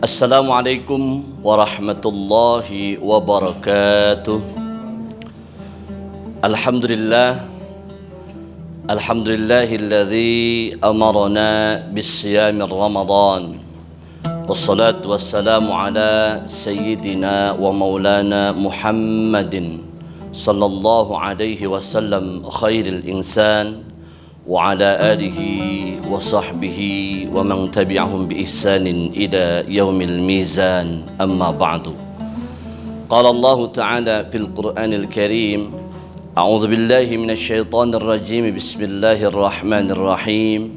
Assalamualaikum warahmatullahi wabarakatuh. Alhamdulillah, alhamdulillahilladzi amarna bisiyami Ramadan. Wassalatu wassalamu ala sayyidina wa maulana Muhammadin sallallahu alaihi wasallam khairil insan wa ala alihi wa sahbihi wa man tabi'ahum bi ihsanin ila yaumil mizan, amma ba'du. Qala Allah Ta'ala fil Qur'anil Karim, a'udzu billahi minasy syaithanir rajim, bismillahir rahmanir rahim.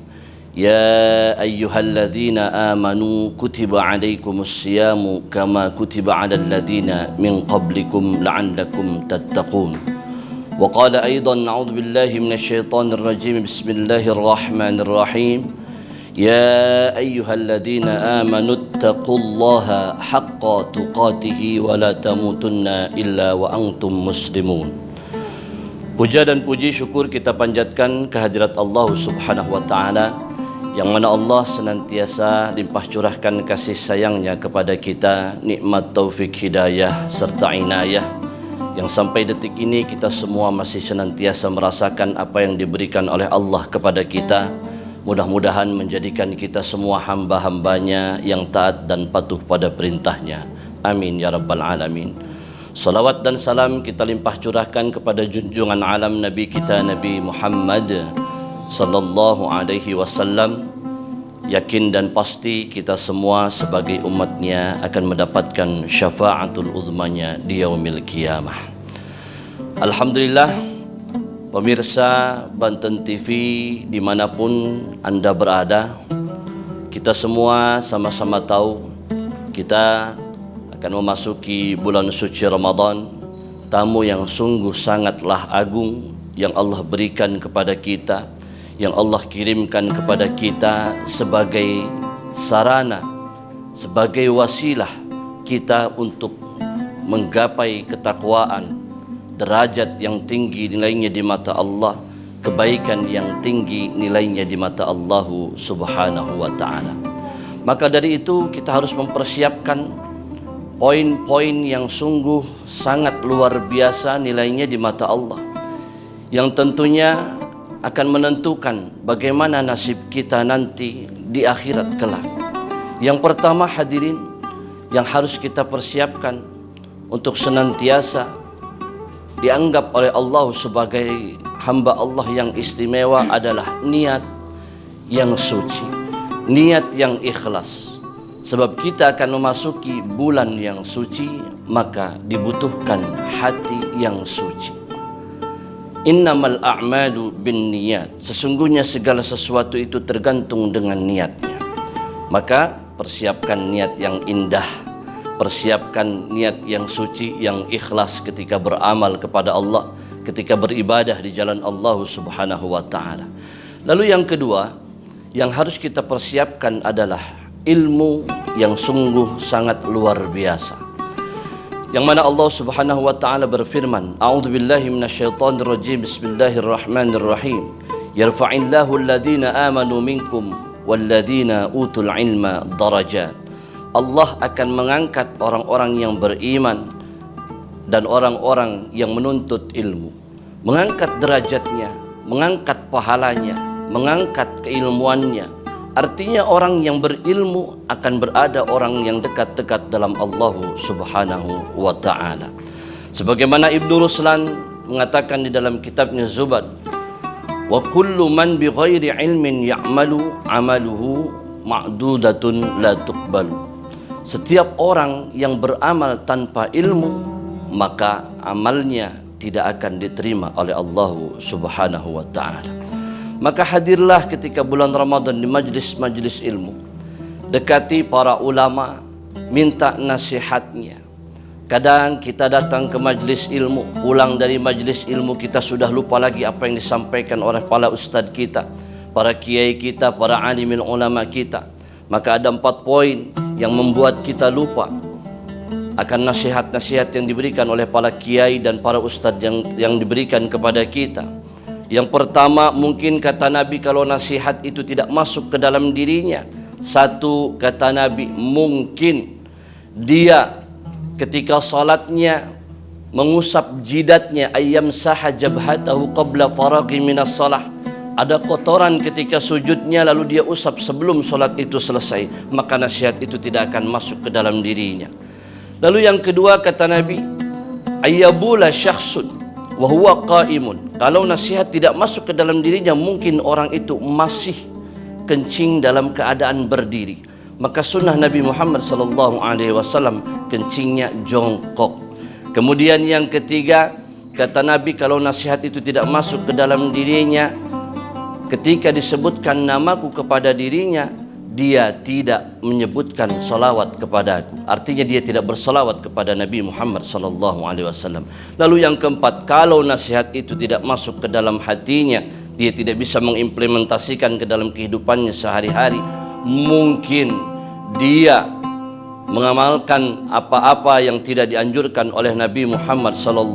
Ya ayyuhalladzina amanu kutiba alaikumus siyamu kama kutiba alal ladzina min qablikum la'allakum tattaqun. وقال أيضا أعوذ بالله من الشيطان الرجيم بسم الله الرحمن الرحيم يا أيها الذين آمنوا اتقوا الله حق تقاته ولا تموتن إلا وأنتم مسلمون. Puja dan puji syukur kita panjatkan kehadirat Allah Subhanahu wa Ta'ala, yang mana Allah senantiasa limpah curahkan kasih sayangnya kepada kita, nikmat taufik hidayah serta inayah, yang sampai detik ini kita semua masih senantiasa merasakan apa yang diberikan oleh Allah kepada kita. Mudah-mudahan menjadikan kita semua hamba-hambanya yang taat dan patuh pada perintahnya. Amin ya rabbal alamin. Salawat dan salam kita limpah curahkan kepada junjungan alam Nabi kita, Nabi Muhammad sallallahu alaihi wasallam. Yakin dan pasti kita semua sebagai umatnya akan mendapatkan syafaatul uzmanya di yaumil qiyamah. Alhamdulillah, pemirsa Banten TV dimanapun Anda berada, kita semua sama-sama tahu kita akan memasuki bulan suci Ramadan, tamu yang sungguh sangatlah agung yang Allah berikan kepada kita, yang Allah kirimkan kepada kita sebagai sarana, sebagai wasilah kita untuk menggapai ketakwaan, derajat yang tinggi nilainya di mata Allah, kebaikan yang tinggi nilainya di mata Allah Subhanahu wa Ta'ala. Maka dari itu kita harus mempersiapkan poin-poin yang sungguh sangat luar biasa nilainya di mata Allah, yang tentunya akan menentukan bagaimana nasib kita nanti di akhirat kelak. Yang pertama hadirin, yang harus kita persiapkan untuk senantiasa dianggap oleh Allah sebagai hamba Allah yang istimewa adalah niat yang suci, niat yang ikhlas. Sebab kita akan memasuki bulan yang suci, maka dibutuhkan hati yang suci. Innamal a'malu bin niyat, sesungguhnya segala sesuatu itu tergantung dengan niatnya. Maka persiapkan niat yang indah, persiapkan niat yang suci, yang ikhlas ketika beramal kepada Allah, ketika beribadah di jalan Allah Subhanahu wa Ta'ala. Lalu yang kedua yang harus kita persiapkan adalah ilmu yang sungguh sangat luar biasa, yang mana Allah Subhanahu wa Ta'ala berfirman, a'udzu billahi minasyaitonir rajim, bismillahirrahmanirrahim, yarfa'illahu alladhina amanu minkum walladhina utul ilma darajat. Allah akan mengangkat orang-orang yang beriman dan orang-orang yang menuntut ilmu, mengangkat derajatnya, mengangkat pahalanya, mengangkat keilmuannya. Artinya orang yang berilmu akan berada orang yang dekat-dekat dalam Allah Subhanahu wa Ta'ala. Sebagaimana Ibnu Ruslan mengatakan di dalam kitabnya Zubad, wa kullu man bi ghairi ilmin ya'malu amaluhu ma'dudatun la tuqbalu. Setiap orang yang beramal tanpa ilmu, maka amalnya tidak akan diterima oleh Allah Subhanahu wa Ta'ala. Maka hadirlah ketika bulan Ramadan di majlis-majlis ilmu, dekati para ulama, minta nasihatnya. Kadang kita datang ke majlis ilmu, pulang dari majlis ilmu kita sudah lupa lagi apa yang disampaikan oleh para ustadz kita, para kiai kita, para alimil ulama kita. Maka ada 4 poin yang membuat kita lupa akan nasihat-nasihat yang diberikan oleh para kiai dan para ustadz yang diberikan kepada kita. Yang pertama, mungkin kata Nabi kalau nasihat itu tidak masuk ke dalam dirinya, Satu, kata Nabi, mungkin dia ketika salatnya mengusap jidatnya, ayam saha jabhatahu qabla faraghi minas salah. Ada kotoran ketika sujudnya lalu dia usap sebelum solat itu selesai, maka nasihat itu tidak akan masuk ke dalam dirinya. Lalu yang kedua kata Nabi, ayyabula syakhsun wa huwa qaimun. Kalau nasihat tidak masuk ke dalam dirinya, mungkin orang itu masih kencing dalam keadaan berdiri, maka sunnah Nabi Muhammad SAW kencingnya jongkok. Kemudian yang ketiga kata Nabi, kalau nasihat itu tidak masuk ke dalam dirinya, ketika disebutkan namaku kepada dirinya, dia tidak menyebutkan salawat kepadaku. Artinya dia tidak bersalawat kepada Nabi Muhammad SAW. Lalu yang keempat, kalau nasihat itu tidak masuk ke dalam hatinya, dia tidak bisa mengimplementasikan ke dalam kehidupannya sehari-hari, mungkin dia mengamalkan apa-apa yang tidak dianjurkan oleh Nabi Muhammad SAW.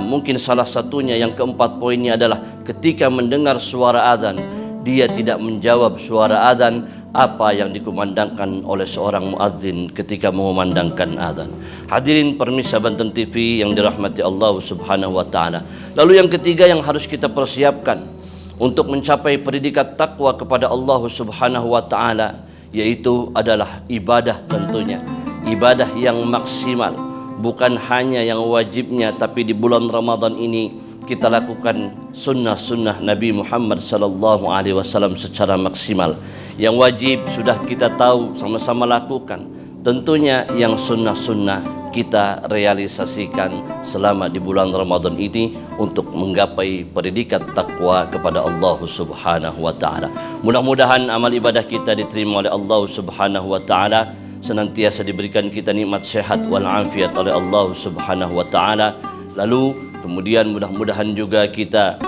Mungkin salah satunya yang keempat poinnya adalah ketika mendengar suara azan, dia tidak menjawab suara azan apa yang dikumandangkan oleh seorang muadzin ketika mengumandangkan azan. Hadirin pemirsa Banten TV yang dirahmati Allah Subhanahu wa taala. Lalu yang ketiga yang harus kita persiapkan untuk mencapai predikat takwa kepada Allah Subhanahu wa taala, yaitu adalah ibadah tentunya. Ibadah yang maksimal, bukan hanya yang wajibnya, tapi di bulan Ramadan ini kita lakukan sunnah-sunnah Nabi Muhammad SAW secara maksimal. Yang wajib sudah kita tahu, sama-sama lakukan. Tentunya yang sunnah-sunnah kita realisasikan selama di bulan Ramadan ini untuk menggapai predikat takwa kepada Allah Subhanahu wa taala. Mudah-mudahan amal ibadah kita diterima oleh Allah Subhanahu wa taala, senantiasa diberikan kita nikmat sehat wal afiat oleh Allah Subhanahu wa taala. Lalu kemudian mudah-mudahan juga kita,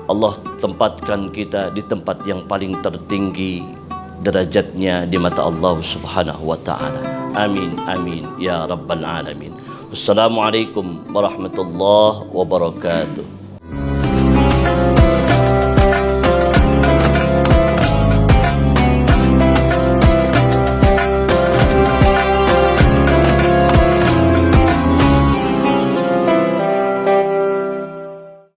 Allah tempatkan kita di tempat yang paling tertinggi derajatnya di mata Allah Subhanahu wa taala. Amin amin ya rabbal alamin. Wassalamualaikum warahmatullahi wabarakatuh.